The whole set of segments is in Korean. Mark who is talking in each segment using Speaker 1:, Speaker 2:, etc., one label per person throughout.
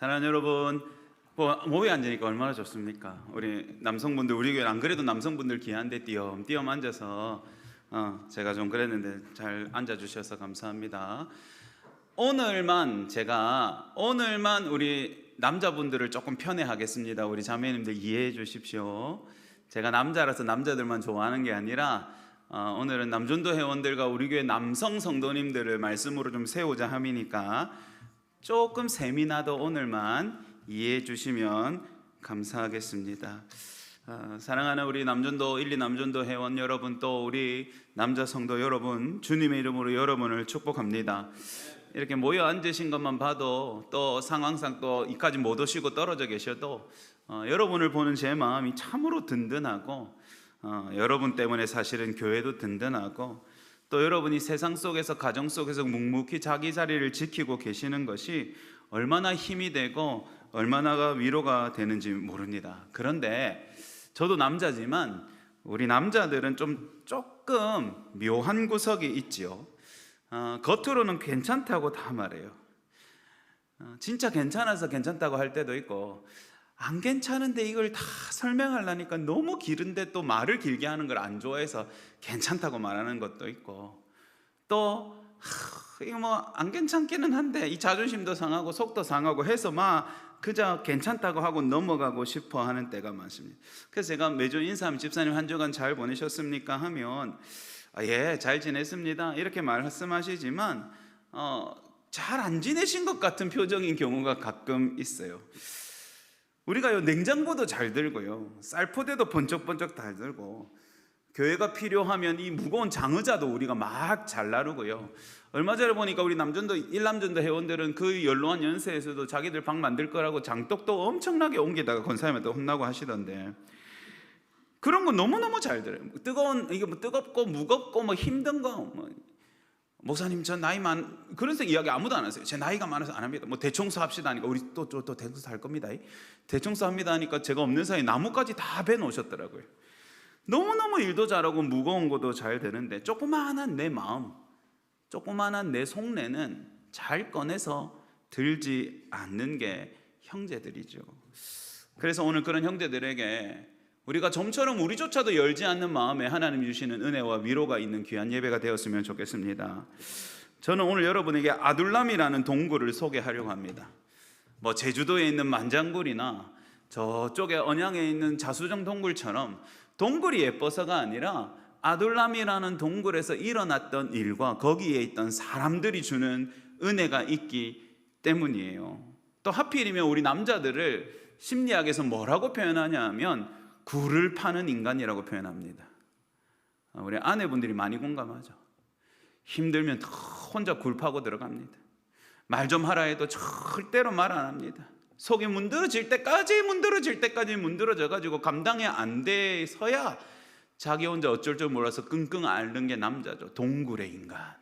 Speaker 1: 사랑하는 여러분, 몸에 앉으니까 얼마나 좋습니까? 우리 남성분들, 우리 교회 안 그래도 남성분들 귀한데 띄엄띄엄 앉아서 제가 좀 그랬는데 잘 앉아주셔서 감사합니다. 오늘만 우리 남자분들을 조금 편애하겠습니다. 우리 자매님들 이해해 주십시오. 제가 남자라서 남자들만 좋아하는 게 아니라 오늘은 남전도 회원들과 우리 교회 남성 성도님들을 말씀으로 좀 세우자 함이니까 조금 세미나도 오늘만 이해해 주시면 감사하겠습니다. 사랑하는 우리 남전도 1, 2 남전도 회원 여러분, 또 우리 남자 성도 여러분, 주님의 이름으로 여러분을 축복합니다. 이렇게 모여 앉으신 것만 봐도, 또 상황상 또 이까지 못 오시고 떨어져 계셔도 여러분을 보는 제 마음이 참으로 든든하고, 여러분 때문에 사실은 교회도 든든하고, 또 여러분이 세상 속에서, 가정 속에서 묵묵히 자기 자리를 지키고 계시는 것이 얼마나 힘이 되고 얼마나 위로가 되는지 모릅니다. 그런데 저도 남자지만 우리 남자들은 조금 묘한 구석이 있지요. 겉으로는 괜찮다고 다 말해요. 진짜 괜찮아서 괜찮다고 할 때도 있고, 안 괜찮은데 이걸 다 설명하려니까 너무 길은데 또 말을 길게 하는 걸 안 좋아해서 괜찮다고 말하는 것도 있고, 또 이거 뭐 안 괜찮기는 한데 이 자존심도 상하고 속도 상하고 해서 막 그저 괜찮다고 하고 넘어가고 싶어 하는 때가 많습니다. 그래서 제가 매주 인사하면 집사님 한 주간 잘 보내셨습니까 하면 예, 잘 지냈습니다 이렇게 말씀하시지만 잘 안 지내신 것 같은 표정인 경우가 가끔 있어요. 우리가요, 냉장고도 잘 들고요, 쌀포대도 번쩍번쩍 잘 들고, 교회가 필요하면 이 무거운 장의자도 우리가 막 잘 나르고요. 얼마 전에 보니까 우리 남전도 1남전도 회원들은 그 연로한 연세에서도 자기들 방 만들 거라고 장독도 엄청나게 옮기다가 권사님한테 혼나고 하시던데, 그런 거 너무너무 잘 들어요. 이게 뭐 뜨겁고 무겁고 뭐 힘든 거, 목사님 저 나이 그런 이야기 아무도 안 하세요. 제 나이가 많아서 안 합니다. 뭐 대청소 합시다 하니까 우리 또 대청소 할 겁니다. 대청소 합니다 하니까 제가 없는 사이 나무까지 다 베놓으셨더라고요. 너무너무 일도 잘하고 무거운 것도 잘 되는데 조그마한 내 마음, 조그마한 내 속내는 잘 꺼내서 들지 않는 게 형제들이죠. 그래서 오늘 그런 형제들에게 우리가 좀처럼 우리조차도 열지 않는 마음에 하나님 주시는 은혜와 위로가 있는 귀한 예배가 되었으면 좋겠습니다. 저는 오늘 여러분에게 아둘람이라는 동굴을 소개하려고 합니다. 뭐 제주도에 있는 만장굴이나 저쪽에 언양에 있는 자수정 동굴처럼 동굴이 예뻐서가 아니라 아둘람이라는 동굴에서 일어났던 일과 거기에 있던 사람들이 주는 은혜가 있기 때문이에요. 또 하필이면 우리 남자들을 심리학에서 뭐라고 표현하냐 하면 굴을 파는 인간이라고 표현합니다. 우리 아내분들이 많이 공감하죠. 힘들면 혼자 굴 파고 들어갑니다. 말 좀 하라 해도 절대로 말 안 합니다. 속이 문드러질 때까지 문드러져가지고 감당이 안 돼서야 자기 혼자 어쩔 줄 몰라서 끙끙 앓는 게 남자죠. 동굴의 인간.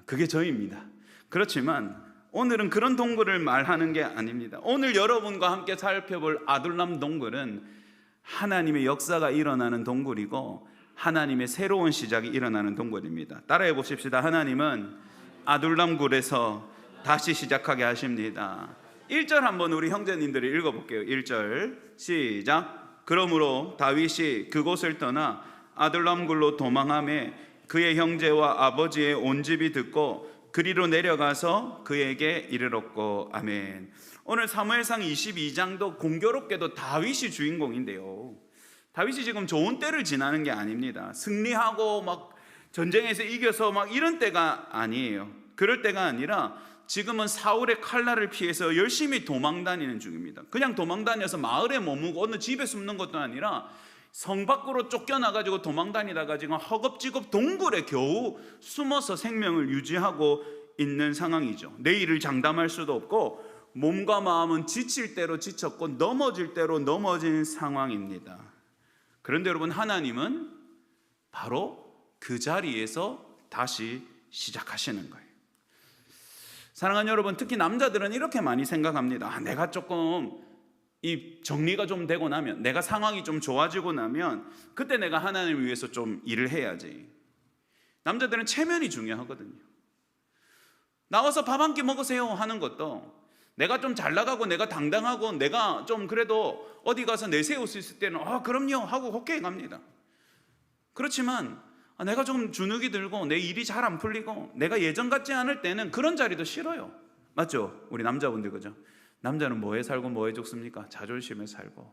Speaker 1: 그게 저입니다. 그렇지만 오늘은 그런 동굴을 말하는 게 아닙니다. 오늘 여러분과 함께 살펴볼 아둘람 동굴은 하나님의 역사가 일어나는 동굴이고 하나님의 새로운 시작이 일어나는 동굴입니다. 따라해 보십시다. 하나님은 아둘람굴에서 다시 시작하게 하십니다. 1절 한번 우리 형제님들이 읽어볼게요. 1절 시작. 그러므로 다윗이 그곳을 떠나 아둘람굴로 도망하매 그의 형제와 아버지의 온 집이 듣고 그리로 내려가서 그에게 이르렀고. 아멘. 오늘 사무엘상 22장도 공교롭게도 다윗이 주인공인데요, 다윗이 지금 좋은 때를 지나는 게 아닙니다. 승리하고 막 전쟁에서 이겨서 막 이런 때가 아니에요. 그럴 때가 아니라 지금은 사울의 칼날을 피해서 열심히 도망 다니는 중입니다. 그냥 도망 다녀서 마을에 머무고 어느 집에 숨는 것도 아니라 성 밖으로 쫓겨나가지고 도망 다니다가 지금 허겁지겁 동굴에 겨우 숨어서 생명을 유지하고 있는 상황이죠. 내일을 장담할 수도 없고 몸과 마음은 지칠 대로 지쳤고 넘어질 대로 넘어진 상황입니다. 그런데 여러분, 하나님은 바로 그 자리에서 다시 시작하시는 거예요. 사랑하는 여러분, 특히 남자들은 이렇게 많이 생각합니다. 내가 조금 이 정리가 좀 되고 나면, 내가 상황이 좀 좋아지고 나면 그때 내가 하나님을 위해서 좀 일을 해야지. 남자들은 체면이 중요하거든요. 나와서 밥 한 끼 먹으세요 하는 것도 내가 좀 잘 나가고 내가 당당하고 내가 좀 그래도 어디 가서 내세울 수 있을 때는 그럼요 하고 호쾌해 갑니다. 그렇지만 내가 좀 주눅이 들고 내 일이 잘 안 풀리고 내가 예전 같지 않을 때는 그런 자리도 싫어요. 맞죠? 우리 남자분들 그죠? 남자는 뭐에 살고 뭐에 죽습니까? 자존심에 살고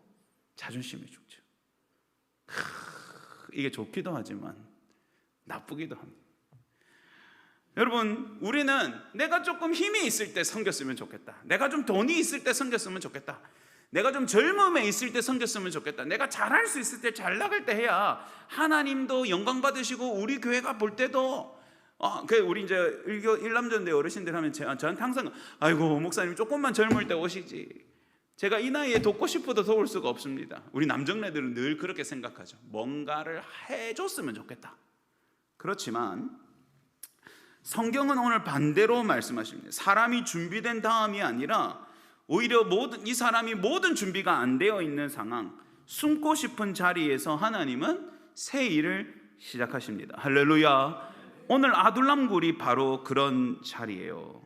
Speaker 1: 자존심에 죽죠. 이게 좋기도 하지만 나쁘기도 합니다. 여러분, 우리는 내가 조금 힘이 있을 때 섬겼으면 좋겠다. 내가 좀 돈이 있을 때 섬겼으면 좋겠다. 내가 좀 젊음에 있을 때 섬겼으면 좋겠다. 내가 잘할 수 있을 때, 잘 나갈 때 해야 하나님도 영광 받으시고 우리 교회가 볼 때도 우리 이제 일남전대 어르신들 하면 저한테 항상 아이고 목사님 조금만 젊을 때 오시지. 제가 이 나이에 돕고 싶어도 도울 수가 없습니다. 우리 남정네들은 늘 그렇게 생각하죠. 뭔가를 해줬으면 좋겠다. 그렇지만 성경은 오늘 반대로 말씀하십니다. 사람이 준비된 다음이 아니라 오히려 이 사람이 모든 준비가 안 되어 있는 상황, 숨고 싶은 자리에서 하나님은 새 일을 시작하십니다. 할렐루야. 오늘 아둘람굴이 바로 그런 자리예요.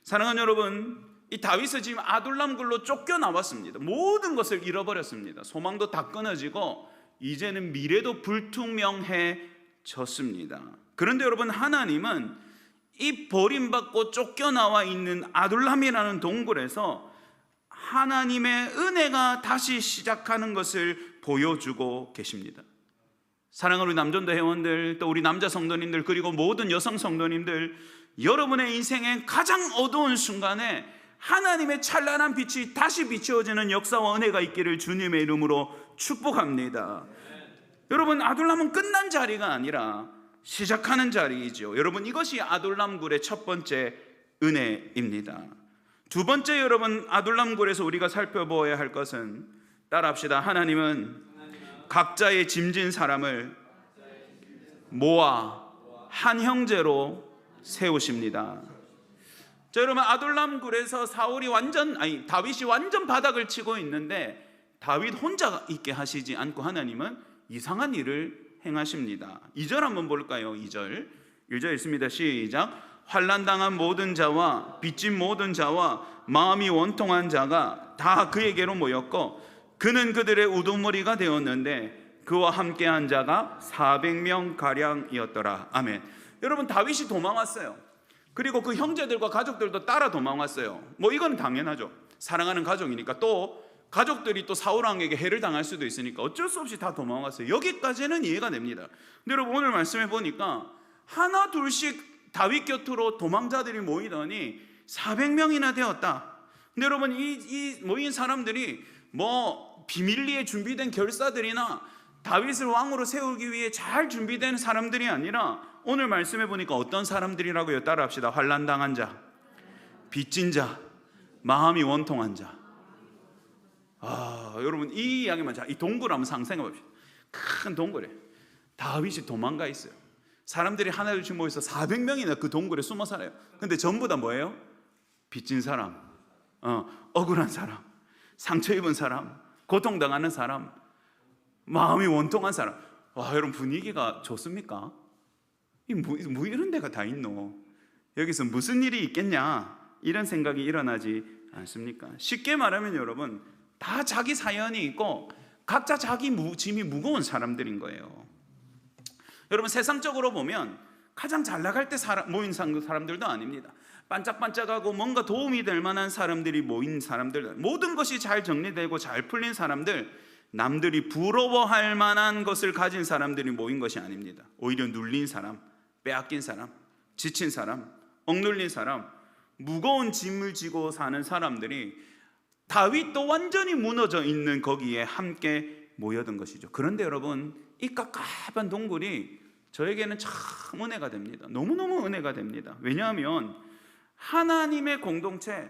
Speaker 1: 사랑하는 여러분, 이 다윗은 지금 아둘람굴로 쫓겨나왔습니다. 모든 것을 잃어버렸습니다. 소망도 다 끊어지고 이제는 미래도 불투명해졌습니다. 그런데 여러분, 하나님은 이 버림받고 쫓겨나와 있는 아둘람이라는 동굴에서 하나님의 은혜가 다시 시작하는 것을 보여주고 계십니다. 사랑하는 우리 남전도 회원들, 또 우리 남자 성도님들, 그리고 모든 여성 성도님들, 여러분의 인생의 가장 어두운 순간에 하나님의 찬란한 빛이 다시 비추어지는 역사와 은혜가 있기를 주님의 이름으로 축복합니다. 여러분, 아둘람은 끝난 자리가 아니라 시작하는 자리이죠. 여러분, 이것이 아둘람굴의 첫 번째 은혜입니다. 두 번째, 여러분, 아둘람굴에서 우리가 살펴보아야 할 것은, 따라합시다. 하나님은 각자의 짐진 사람을 모아 한 형제로 세우십니다. 자, 여러분, 아둘람굴에서 다윗이 완전 바닥을 치고 있는데 다윗 혼자 있게 하시지 않고 하나님은 이상한 일을 행하십니다. 2절 한번 볼까요? 2절 있습니다. 시작. 환난당한 모든 자와 빚진 모든 자와 마음이 원통한 자가 다 그에게로 모였고 그는 그들의 우두머리가 되었는데 그와 함께한 자가 400명 가량이었더라. 아멘. 여러분, 다윗이 도망왔어요. 그리고 그 형제들과 가족들도 따라 도망왔어요. 이건 당연하죠. 사랑하는 가족이니까. 또 가족들이 또 사울 왕에게 해를 당할 수도 있으니까 어쩔 수 없이 다 도망왔어요. 여기까지는 이해가 됩니다. 근데 여러분, 오늘 말씀해 보니까 하나 둘씩 다윗 곁으로 도망자들이 모이더니 400명이나 되었다. 근데 여러분, 이 모인 사람들이 비밀리에 준비된 결사들이나 다윗을 왕으로 세우기 위해 잘 준비된 사람들이 아니라 오늘 말씀해 보니까 어떤 사람들이라고요? 따라합시다. 환난당한 자, 빚진 자, 마음이 원통한 자. 여러분, 이 이야기만 이 동굴 한번 상상해 봅시다. 큰 동굴에 다윗이 도망가 있어요. 사람들이 하나둘씩 모여서 400명이나 그 동굴에 숨어 살아요. 근데 전부 다 뭐예요? 빚진 사람, 억울한 사람, 상처 입은 사람, 고통당하는 사람, 마음이 원통한 사람. 여러분, 분위기가 좋습니까? 뭐 이런 데가 다 있노? 여기서 무슨 일이 있겠냐? 이런 생각이 일어나지 않습니까? 쉽게 말하면 여러분, 다 자기 사연이 있고 각자 자기 짐이 무거운 사람들인 거예요. 여러분, 세상적으로 보면 가장 잘 나갈 때 모인 사람들도 아닙니다. 반짝반짝하고 뭔가 도움이 될 만한 사람들이 모인 사람들, 모든 것이 잘 정리되고 잘 풀린 사람들, 남들이 부러워할 만한 것을 가진 사람들이 모인 것이 아닙니다. 오히려 눌린 사람, 빼앗긴 사람, 지친 사람, 억눌린 사람, 무거운 짐을 지고 사는 사람들이 다윗도 완전히 무너져 있는 거기에 함께 모여든 것이죠. 그런데 여러분, 이 깝깝한 동굴이 저에게는 참 은혜가 됩니다. 너무너무 은혜가 됩니다. 왜냐하면 하나님의 공동체,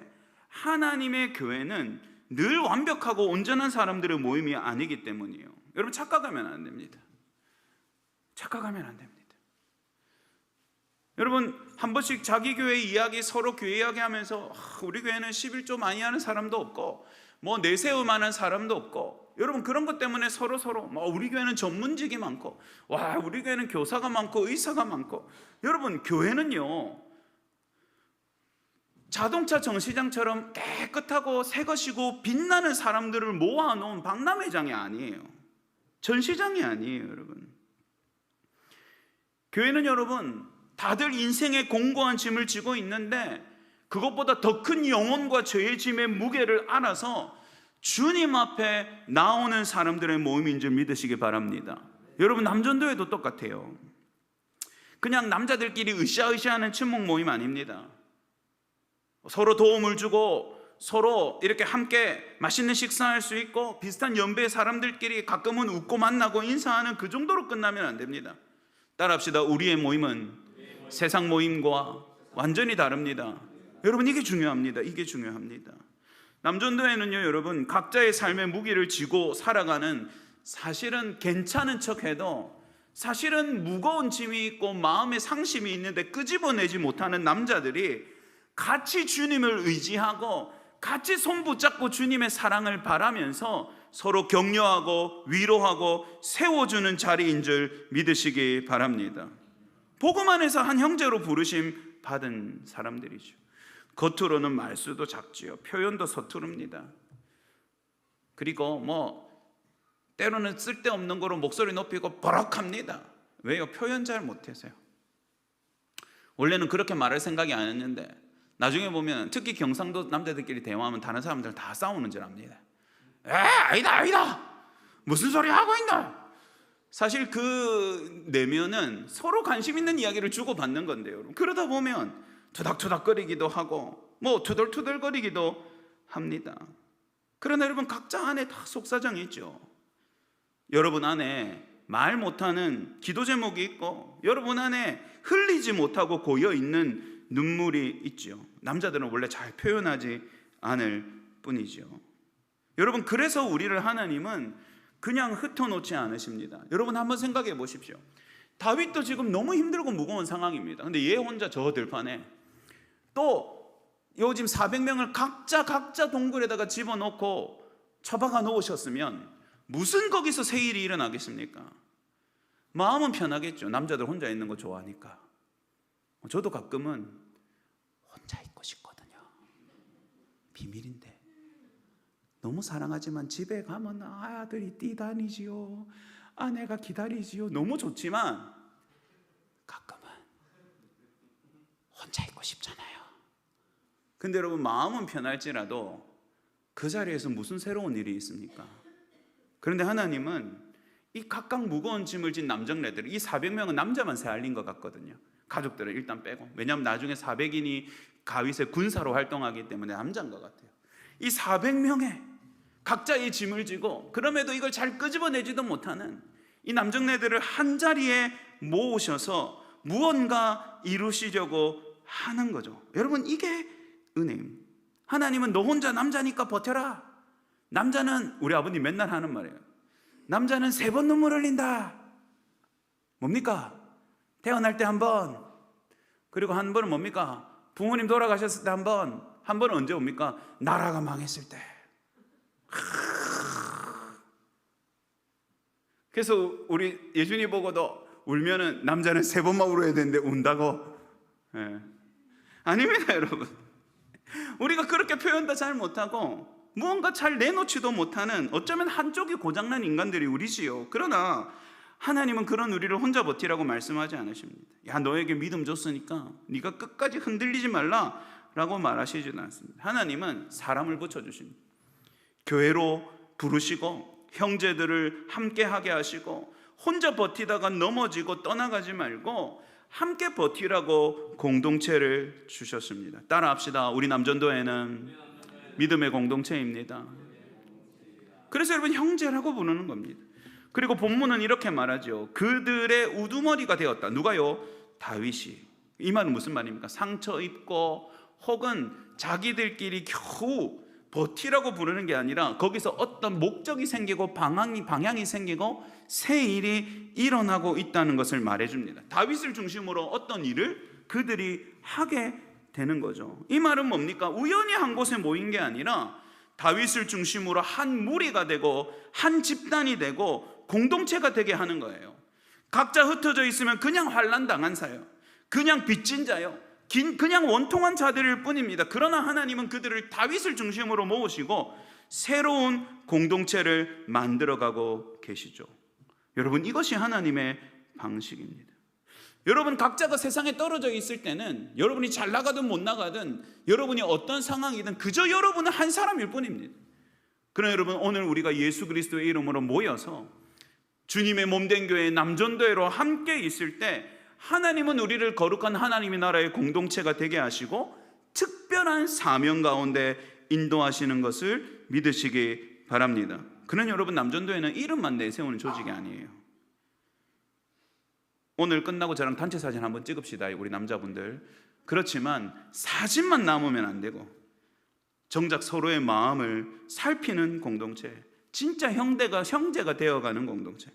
Speaker 1: 하나님의 교회는 늘 완벽하고 온전한 사람들의 모임이 아니기 때문이에요. 여러분, 착각하면 안 됩니다. 착각하면 안 됩니다. 여러분, 한 번씩 자기 교회 이야기, 서로 교회 이야기 하면서 우리 교회는 11조 많이 하는 사람도 없고 내세울 만한 사람도 없고, 여러분, 그런 것 때문에 서로 우리 교회는 전문직이 많고, 우리 교회는 교사가 많고 의사가 많고. 여러분, 교회는요, 자동차 정시장처럼 깨끗하고 새 것이고 빛나는 사람들을 모아놓은 박람회장이 아니에요. 전시장이 아니에요, 여러분. 교회는 여러분, 다들 인생의 공고한 짐을 지고 있는데 그것보다 더 큰 영혼과 죄의 짐의 무게를 알아서 주님 앞에 나오는 사람들의 모임인 줄 믿으시기 바랍니다. 여러분, 남전도회도 똑같아요. 그냥 남자들끼리 으쌰으쌰하는 친목 모임 아닙니다. 서로 도움을 주고 서로 이렇게 함께 맛있는 식사할 수 있고 비슷한 연배의 사람들끼리 가끔은 웃고 만나고 인사하는 그 정도로 끝나면 안 됩니다. 따라합시다. 우리의 모임은 세상 모임과 완전히 다릅니다. 여러분, 이게 중요합니다. 이게 중요합니다. 남전도회는요, 여러분, 각자의 삶의 무기를 지고 살아가는, 사실은 괜찮은 척해도 사실은 무거운 짐이 있고 마음의 상심이 있는데 끄집어내지 못하는 남자들이 같이 주님을 의지하고 같이 손 붙잡고 주님의 사랑을 바라면서 서로 격려하고 위로하고 세워주는 자리인 줄 믿으시기 바랍니다. 복음 안에서 한 형제로 부르심 받은 사람들이죠. 겉으로는 말수도 작지요, 표현도 서투릅니다. 그리고 때로는 쓸데없는 거로 목소리 높이고 버럭합니다. 왜요? 표현 잘 못해서요. 원래는 그렇게 말할 생각이 아니었는데 나중에 보면 특히 경상도 남자들끼리 대화하면 다른 사람들 다 싸우는 줄 압니다. 아니다 무슨 소리 하고 있나. 사실 그 내면은 서로 관심 있는 이야기를 주고받는 건데요. 그러다 보면 투닥투닥거리기도 하고 투덜투덜거리기도 합니다. 그러나 여러분, 각자 안에 다 속사정이 있죠. 여러분 안에 말 못하는 기도 제목이 있고 여러분 안에 흘리지 못하고 고여있는 눈물이 있죠. 남자들은 원래 잘 표현하지 않을 뿐이죠. 여러분, 그래서 우리를 하나님은 그냥 흩어놓지 않으십니다. 여러분, 한번 생각해 보십시오. 다윗도 지금 너무 힘들고 무거운 상황입니다. 근데 얘 혼자 저 들판에 또 요즘 400명을 각자 동굴에다가 집어넣고 처박아 놓으셨으면 무슨 거기서 새 일이 일어나겠습니까? 마음은 편하겠죠. 남자들 혼자 있는 거 좋아하니까. 저도 가끔은 혼자 있고 싶거든요. 비밀인데. 너무 사랑하지만 집에 가면 아들이 뛰다니지요, 아내가 기다리지요. 너무 좋지만 가끔은 혼자 있고 싶잖아요. 근데 여러분, 마음은 편할지라도 그 자리에서 무슨 새로운 일이 있습니까? 그런데 하나님은 이 각각 무거운 짐을 진 남정네들, 이 400명은 남자만 새알린 것 같거든요. 가족들은 일단 빼고. 왜냐하면 나중에 400인이 가윗의 군사로 활동하기 때문에 남자인 것 같아요. 이 400명의 각자의 짐을 지고 그럼에도 이걸 잘 끄집어내지도 못하는 이 남정네들을 한 자리에 모으셔서 무언가 이루시려고 하는 거죠. 여러분, 이게 은혜입니다. 하나님은 너 혼자 남자니까 버텨라. 남자는, 우리 아버님 맨날 하는 말이에요. 남자는 3번 눈물 흘린다. 뭡니까? 태어날 때 한 번, 그리고 한 번은 뭡니까? 부모님 돌아가셨을 때 한 번, 한 번은 언제 옵니까? 나라가 망했을 때. 그래서 우리 예준이 보고도 울면은 남자는 3번만 울어야 되는데 운다고. 아닙니다, 여러분. 우리가 그렇게 표현도 잘 못하고 무언가 잘 내놓지도 못하는, 어쩌면 한쪽이 고장난 인간들이 우리지요. 그러나 하나님은 그런 우리를 혼자 버티라고 말씀하지 않으십니다. 야, 너에게 믿음 줬으니까 네가 끝까지 흔들리지 말라 라고 말하시지는 않습니다. 하나님은 사람을 붙여주십니다. 교회로 부르시고 형제들을 함께하게 하시고 혼자 버티다가 넘어지고 떠나가지 말고 함께 버티라고 공동체를 주셨습니다. 따라합시다. 우리 남전도회는 믿음의 공동체입니다. 그래서 여러분, 형제라고 부르는 겁니다. 그리고 본문은 이렇게 말하죠. 그들의 우두머리가 되었다. 누가요? 다윗이. 이 말은 무슨 말입니까? 상처 입고 혹은 자기들끼리 겨우 버티라고 부르는 게 아니라 거기서 어떤 목적이 생기고 방향이 생기고 새 일이 일어나고 있다는 것을 말해줍니다. 다윗을 중심으로 어떤 일을 그들이 하게 되는 거죠. 이 말은 뭡니까? 우연히 한 곳에 모인 게 아니라 다윗을 중심으로 한 무리가 되고 한 집단이 되고 공동체가 되게 하는 거예요. 각자 흩어져 있으면 그냥 환난 당한 사요, 그냥 빚진 자요, 그냥 원통한 자들일 뿐입니다. 그러나 하나님은 그들을 다윗을 중심으로 모으시고 새로운 공동체를 만들어가고 계시죠. 여러분, 이것이 하나님의 방식입니다. 여러분, 각자가 세상에 떨어져 있을 때는 여러분이 잘 나가든 못 나가든 여러분이 어떤 상황이든 그저 여러분은 한 사람일 뿐입니다. 그러나 여러분, 오늘 우리가 예수 그리스도의 이름으로 모여서 주님의 몸된 교회 남전도회로 함께 있을 때 하나님은 우리를 거룩한 하나님의 나라의 공동체가 되게 하시고 특별한 사명 가운데 인도하시는 것을 믿으시기 바랍니다. 그는 여러분, 남전도회는 이름만 내세우는 조직이 아니에요. 오늘 끝나고 저랑 단체 사진 한번 찍읍시다, 우리 남자분들. 그렇지만 사진만 남으면 안 되고 정작 서로의 마음을 살피는 공동체, 진짜 형제가 되어가는 공동체,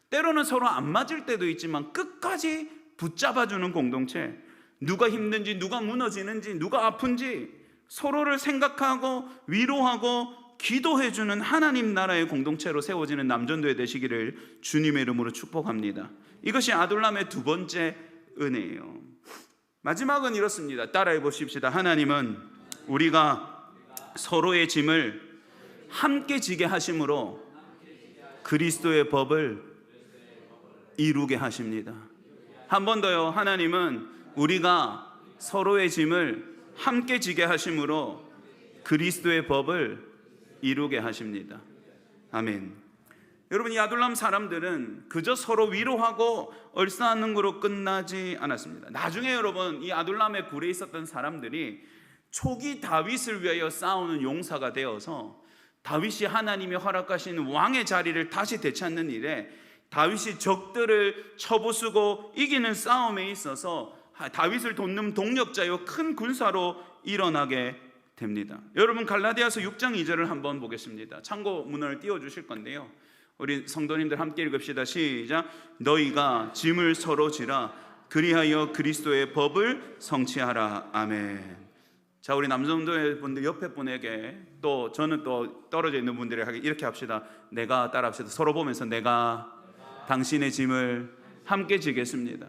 Speaker 1: 때로는 서로 안 맞을 때도 있지만 끝까지 붙잡아주는 공동체, 누가 힘든지, 누가 무너지는지, 누가 아픈지 서로를 생각하고 위로하고 기도해주는 하나님 나라의 공동체로 세워지는 남전도회 되시기를 주님의 이름으로 축복합니다. 이것이 아둘람의 두 번째 은혜예요. 마지막은 이렇습니다. 따라해 보십시다. 하나님은 우리가 서로의 짐을 함께 지게 하심으로 그리스도의 법을 이루게 하십니다. 한 번 더요. 하나님은 우리가 서로의 짐을 함께 지게 하심으로 그리스도의 법을 이루게 하십니다. 아멘. 여러분, 이 아둘람 사람들은 그저 서로 위로하고 얼싸안는 거로 끝나지 않았습니다. 나중에 여러분, 이 아둘람의 굴에 있었던 사람들이 초기 다윗을 위하여 싸우는 용사가 되어서 다윗이 하나님이 허락하신 왕의 자리를 다시 되찾는 일에 다윗이 적들을 쳐부수고 이기는 싸움에 있어서 다윗을 돕는 동력자요 큰 군사로 일어나게 됩니다. 여러분, 갈라디아서 6장 2절을 한번 보겠습니다. 참고 문헌을 띄워주실 건데요, 우리 성도님들 함께 읽읍시다. 시작. 너희가 짐을 서로 지라 그리하여 그리스도의 법을 성취하라. 아멘. 자, 우리 남성도의 분들 옆에 분에게, 또 저는 또 떨어져 있는 분들에게 이렇게 합시다. 내가, 따라합시다. 서로 보면서 내가 당신의 짐을 함께 지겠습니다.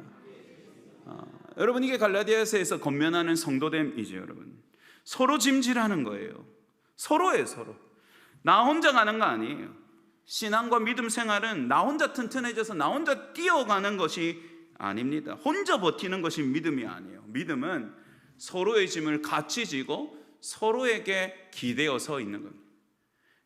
Speaker 1: 여러분, 이게 갈라디아서에서 권면하는 성도됨이죠. 여러분, 서로 짐질하는 거예요. 서로예요. 서로. 나 혼자 가는 거 아니에요. 신앙과 믿음 생활은 나 혼자 튼튼해져서 나 혼자 뛰어가는 것이 아닙니다. 혼자 버티는 것이 믿음이 아니에요. 믿음은 서로의 짐을 같이 지고 서로에게 기대어 서 있는 겁니다.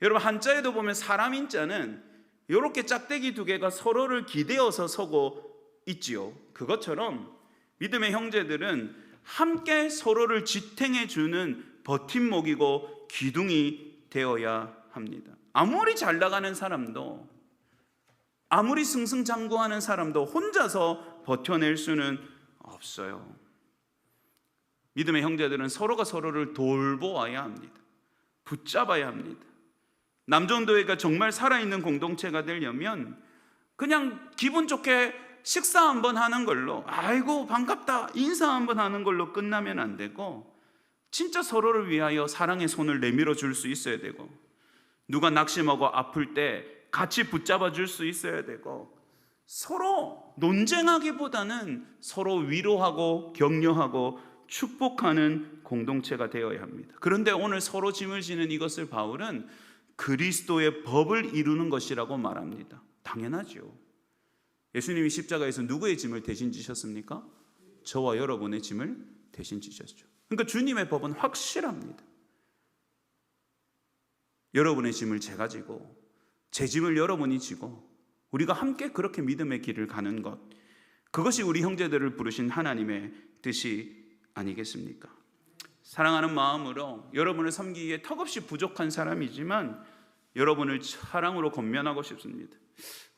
Speaker 1: 여러분, 한자에도 보면 사람 인자는 이렇게 짝대기 두 개가 서로를 기대어서 서고 있지요. 그것처럼 믿음의 형제들은 함께 서로를 지탱해 주는 버팀목이고 기둥이 되어야 합니다. 아무리 잘 나가는 사람도, 아무리 승승장구하는 사람도 혼자서 버텨낼 수는 없어요. 믿음의 형제들은 서로가 서로를 돌보아야 합니다. 붙잡아야 합니다. 남전도회가 정말 살아있는 공동체가 되려면 그냥 기분 좋게 식사 한번 하는 걸로, 아이고 반갑다 인사 한번 하는 걸로 끝나면 안 되고, 진짜 서로를 위하여 사랑의 손을 내밀어 줄 수 있어야 되고, 누가 낙심하고 아플 때 같이 붙잡아 줄 수 있어야 되고, 서로 논쟁하기보다는 서로 위로하고 격려하고 축복하는 공동체가 되어야 합니다. 그런데 오늘 서로 짐을 지는 이것을 바울은 그리스도의 법을 이루는 것이라고 말합니다. 당연하죠. 예수님이 십자가에서 누구의 짐을 대신 지셨습니까? 저와 여러분의 짐을 대신 지셨죠. 그러니까 주님의 법은 확실합니다. 여러분의 짐을 제가 지고 제 짐을 여러분이 지고 우리가 함께 그렇게 믿음의 길을 가는 것, 그것이 우리 형제들을 부르신 하나님의 뜻이 아니겠습니까? 사랑하는 마음으로 여러분을 섬기기에 턱없이 부족한 사람이지만 여러분을 사랑으로 권면하고 싶습니다.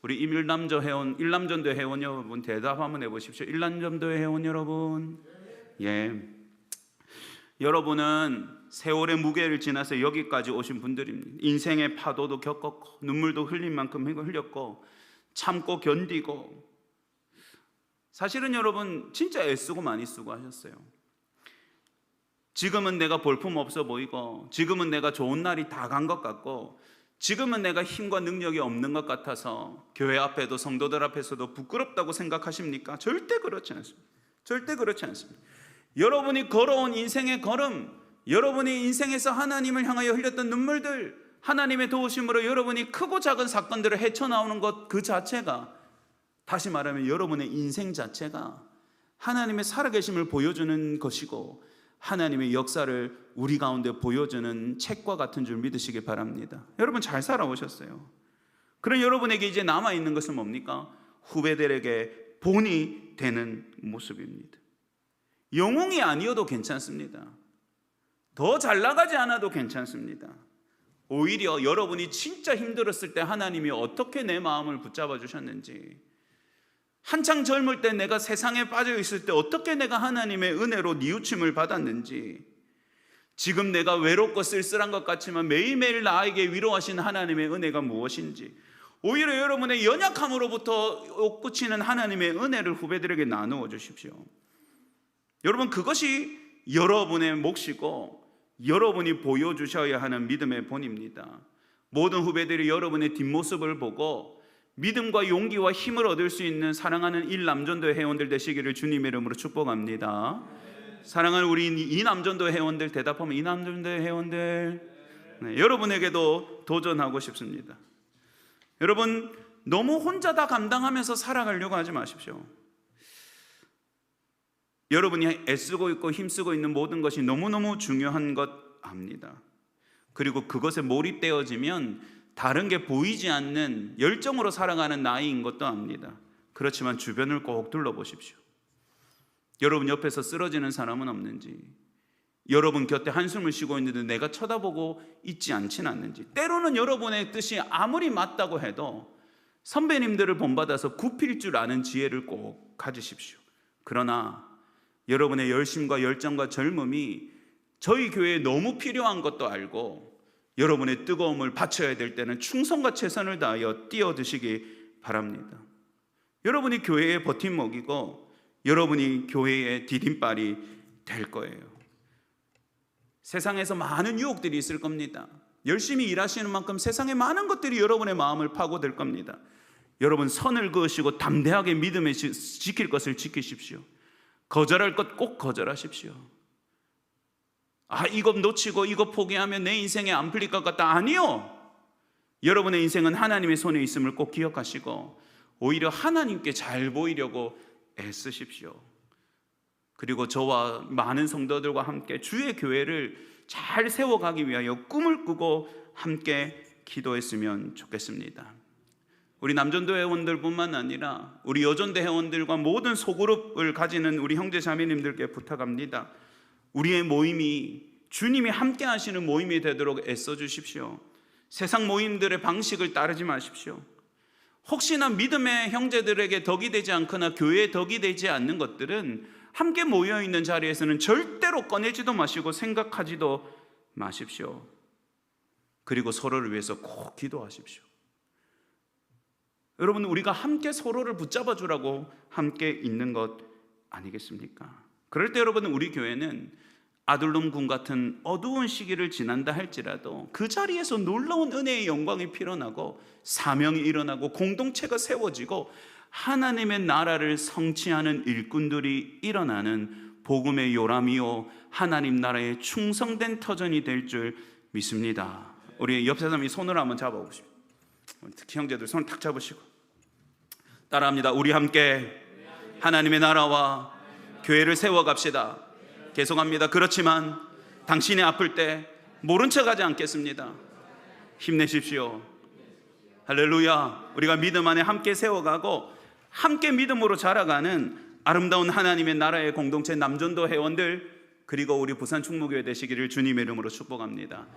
Speaker 1: 우리 일남전도회 회원 여러분, 대답 한번 해보십시오. 일남전도회 회원 여러분, 예, 여러분은 세월의 무게를 지나서 여기까지 오신 분들입니다. 인생의 파도도 겪었고 눈물도 흘린 만큼 흘렸고 참고 견디고, 사실은 여러분 진짜 애쓰고 많이 쓰고 하셨어요. 지금은 내가 볼품없어 보이고, 지금은 내가 좋은 날이 다 간 것 같고, 지금은 내가 힘과 능력이 없는 것 같아서 교회 앞에도 성도들 앞에서도 부끄럽다고 생각하십니까? 절대 그렇지 않습니다. 절대 그렇지 않습니다. 여러분이 걸어온 인생의 걸음, 여러분이 인생에서 하나님을 향하여 흘렸던 눈물들, 하나님의 도우심으로 여러분이 크고 작은 사건들을 헤쳐나오는 것 그 자체가, 다시 말하면 여러분의 인생 자체가 하나님의 살아계심을 보여주는 것이고 하나님의 역사를 우리 가운데 보여주는 책과 같은 줄 믿으시기 바랍니다. 여러분 잘 살아오셨어요. 그럼 여러분에게 이제 남아있는 것은 뭡니까? 후배들에게 본이 되는 모습입니다. 영웅이 아니어도 괜찮습니다. 더 잘 나가지 않아도 괜찮습니다. 오히려 여러분이 진짜 힘들었을 때 하나님이 어떻게 내 마음을 붙잡아 주셨는지, 한창 젊을 때 내가 세상에 빠져 있을 때 어떻게 내가 하나님의 은혜로 뉘우침을 받았는지, 지금 내가 외롭고 쓸쓸한 것 같지만 매일매일 나에게 위로하신 하나님의 은혜가 무엇인지, 오히려 여러분의 연약함으로부터 솟구치는 하나님의 은혜를 후배들에게 나누어 주십시오. 여러분, 그것이 여러분의 몫이고 여러분이 보여주셔야 하는 믿음의 본입니다. 모든 후배들이 여러분의 뒷모습을 보고 믿음과 용기와 힘을 얻을 수 있는 사랑하는 일남전도 회원들 되시기를 주님의 이름으로 축복합니다. 사랑하는 우리 이남전도 회원들, 대답하면 이남전도 회원들, 네, 여러분에게도 도전하고 싶습니다. 여러분, 너무 혼자 다 감당하면서 살아가려고 하지 마십시오. 여러분이 애쓰고 있고 힘쓰고 있는 모든 것이 너무너무 중요한 것 압니다. 그리고 그것에 몰입되어지면 다른 게 보이지 않는 열정으로 살아가는 나이인 것도 압니다. 그렇지만 주변을 꼭 둘러보십시오. 여러분 옆에서 쓰러지는 사람은 없는지, 여러분 곁에 한숨을 쉬고 있는데 내가 쳐다보고 있지 않진 않는지, 때로는 여러분의 뜻이 아무리 맞다고 해도 선배님들을 본받아서 굽힐 줄 아는 지혜를 꼭 가지십시오. 그러나 여러분의 열심과 열정과 젊음이 저희 교회에 너무 필요한 것도 알고 여러분의 뜨거움을 바쳐야 될 때는 충성과 최선을 다하여 뛰어드시기 바랍니다. 여러분이 교회의 버팀목이고 여러분이 교회의 디딤발이 될 거예요. 세상에서 많은 유혹들이 있을 겁니다. 열심히 일하시는 만큼 세상에 많은 것들이 여러분의 마음을 파고들 겁니다. 여러분, 선을 그으시고 담대하게 믿음에 지킬 것을 지키십시오. 거절할 것 꼭 거절하십시오. 이거 놓치고 이거 포기하면 내 인생에 안 풀릴 것 같다. 아니요. 여러분의 인생은 하나님의 손에 있음을 꼭 기억하시고 오히려 하나님께 잘 보이려고 애쓰십시오. 그리고 저와 많은 성도들과 함께 주의 교회를 잘 세워가기 위하여 꿈을 꾸고 함께 기도했으면 좋겠습니다. 우리 남전도 회원들뿐만 아니라 우리 여전대 회원들과 모든 소그룹을 가지는 우리 형제 자매님들께 부탁합니다. 우리의 모임이 주님이 함께 하시는 모임이 되도록 애써 주십시오. 세상 모임들의 방식을 따르지 마십시오. 혹시나 믿음의 형제들에게 덕이 되지 않거나 교회에 덕이 되지 않는 것들은 함께 모여있는 자리에서는 절대로 꺼내지도 마시고 생각하지도 마십시오. 그리고 서로를 위해서 꼭 기도하십시오. 여러분, 우리가 함께 서로를 붙잡아 주라고 함께 있는 것 아니겠습니까? 그럴 때 여러분, 우리 교회는 아둘람 군 같은 어두운 시기를 지난다 할지라도 그 자리에서 놀라운 은혜의 영광이 피어나고 사명이 일어나고 공동체가 세워지고 하나님의 나라를 성취하는 일꾼들이 일어나는 복음의 요람이요 하나님 나라의 충성된 터전이 될 줄 믿습니다. 우리 옆 사람이 손을 한번 잡아보십시오. 특히 형제들 손을 탁 잡으시고 따라합니다. 우리 함께 하나님의 나라와 교회를 세워갑시다. 계속합니다. 그렇지만 당신이 아플 때 모른 척하지 않겠습니다. 힘내십시오. 할렐루야. 우리가 믿음 안에 함께 세워가고 함께 믿음으로 자라가는 아름다운 하나님의 나라의 공동체 남전도 회원들, 그리고 우리 부산 충무교회 되시기를 주님의 이름으로 축복합니다.